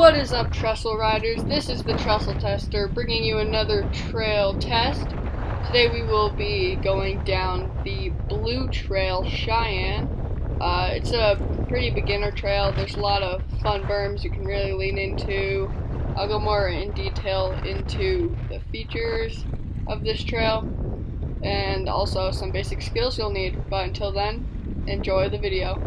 What is up, Trestle Riders? This is the Trestle Tester bringing you another trail test. Today we will be going down the Blue Trail Cheyenne. It's a pretty beginner trail. There's a lot of fun berms you can really lean into. I'll go more in detail into the features of this trail and also some basic skills you'll need. But until then, enjoy the video.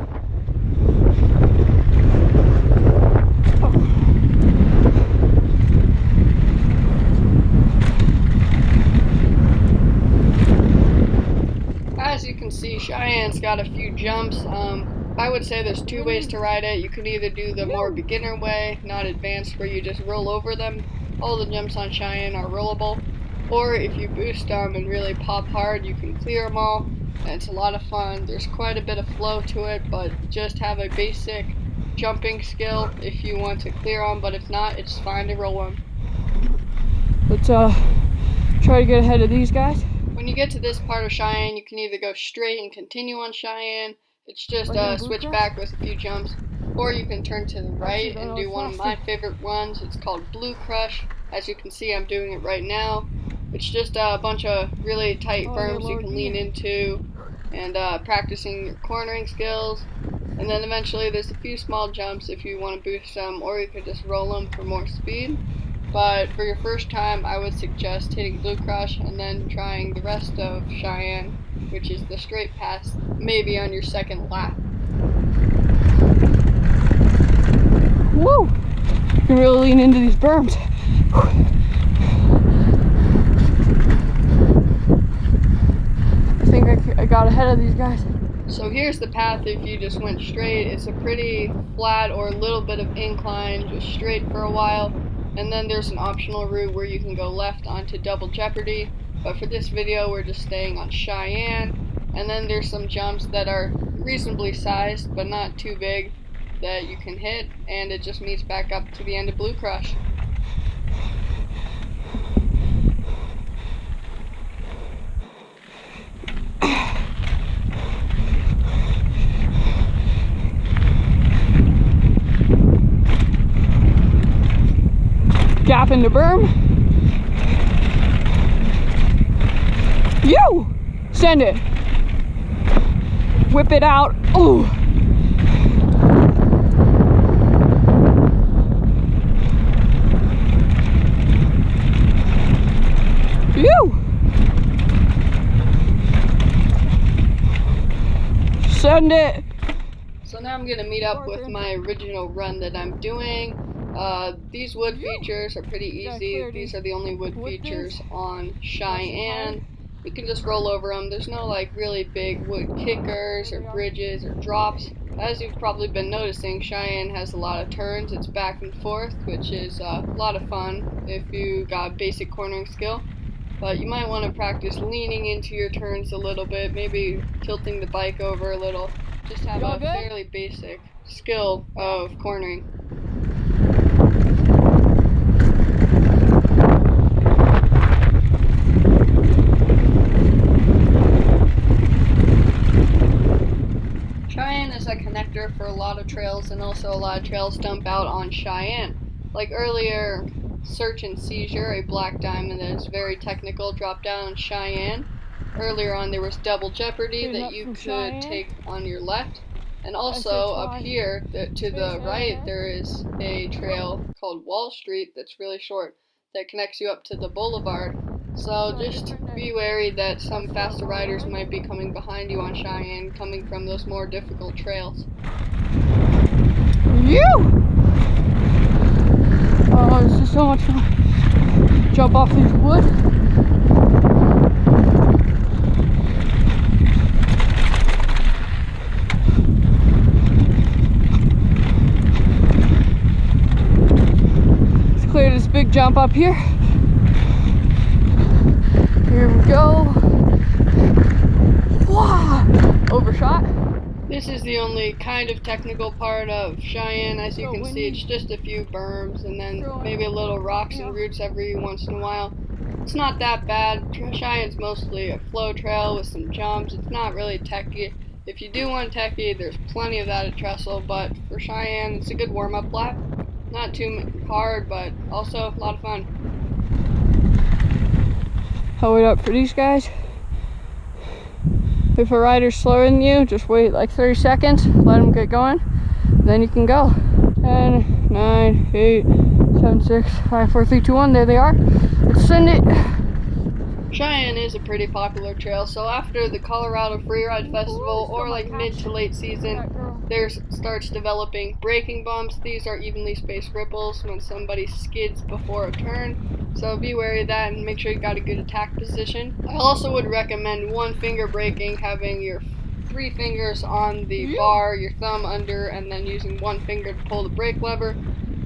As you can see, Cheyenne's got a few jumps. I would say there's two ways to ride it. You can either do the more beginner way, not advanced, where you just roll over them. All the jumps on Cheyenne are rollable. Or if you boost them and really pop hard, you can clear them all. And it's a lot of fun. There's quite a bit of flow to it, but just have a basic jumping skill if you want to clear them. But if not, it's fine to roll them. Let's try to get ahead of these guys. When you get to this part of Cheyenne, you can either go straight and continue on Cheyenne. It's just switch back with a few jumps. Or you can turn to the right and do one of my favorite ones. It's called Blue Crush. As you can see, I'm doing it right now. It's just a bunch of really tight berms you can lean into and practicing your cornering skills. And then eventually there's a few small jumps if you want to boost them, or you could just roll them for more speed. But for your first time, I would suggest hitting Blue Crush and then trying the rest of Cheyenne, which is the straight pass, maybe on your second lap. Woo! You can really lean into these berms. I think I got ahead of these guys. So here's the path if you just went straight. It's a pretty flat or a little bit of incline, just straight for a while. And then there's an optional route where you can go left onto Double Jeopardy. But for this video, we're just staying on Cheyenne. And then there's some jumps that are reasonably sized, but not too big, that you can hit. And it just meets back up to the end of Blue Crush. Gap in the berm. You! Send it. Whip it out. Ooh. You! Send it. So now I'm gonna meet up with my original run that I'm doing. These wood features are pretty easy. These are the only wood features on Cheyenne. You can just roll over them. There's no like really big wood kickers or bridges or drops. As you've probably been noticing, Cheyenne has a lot of turns. It's back and forth, which is a lot of fun if you got basic cornering skill. But you might want to practice leaning into your turns a little bit, maybe tilting the bike over a little. Just have a fairly basic skill of cornering. Cheyenne is a connector for a lot of trails, and also a lot of trails dump out on Cheyenne. Like earlier, Search and Seizure, a black diamond that is very technical, dropped down on Cheyenne. Earlier on there was Double Jeopardy that you could take on your left. And also up here to the right there is a trail called Wall Street that's really short that connects you up to the boulevard. So just be wary that some faster riders might be coming behind you on Cheyenne, coming from those more difficult trails. You! Oh, this is so much fun. Jump off these wood. Let's clear this big jump up here. Here we go. Wow! Overshot. This is the only kind of technical part of Cheyenne. As you can see, it's just a few berms and then maybe a little rocks and roots every once in a while. It's not that bad. Cheyenne's mostly a flow trail with some jumps. It's not really techy. If you do want techie, there's plenty of that at Trestle, but for Cheyenne, it's a good warm-up lap. Not too hard, but also a lot of fun. I'll wait up for these guys. If a rider's slower than you, just wait like 30 seconds, let them get going, then you can go. 10, 9, 8, 7, 6, 5, 4, 3, 2, 1, there they are. Let's send it. Cheyenne is a pretty popular trail, so after the Colorado Freeride Festival, or like mid to late season, there starts developing braking bumps. These are evenly spaced ripples when somebody skids before a turn, so be wary of that and make sure you got a good attack position. I also would recommend one finger braking, having your 3 fingers on the bar, your thumb under, and then using one finger to pull the brake lever.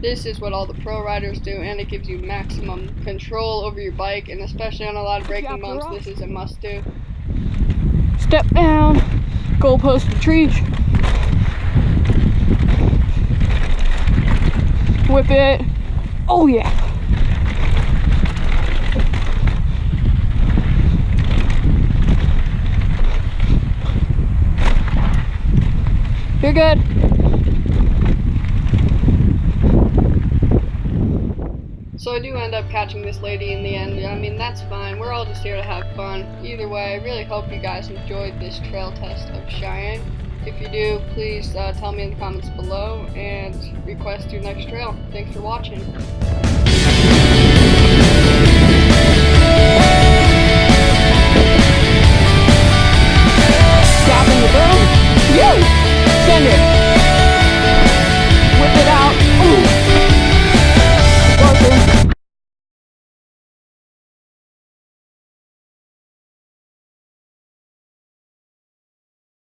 This is what all the pro riders do, and it gives you maximum control over your bike, and especially on a lot of braking bumps, this is a must do. Step down, goalpost retreat. Whip it. Oh yeah. You're good. So I do end up catching this lady in the end. I mean, that's fine. We're all just here to have fun. Either way, I really hope you guys enjoyed this trail test of Cheyenne. If you do, please tell me in the comments below and request your next trail. Thanks for watching.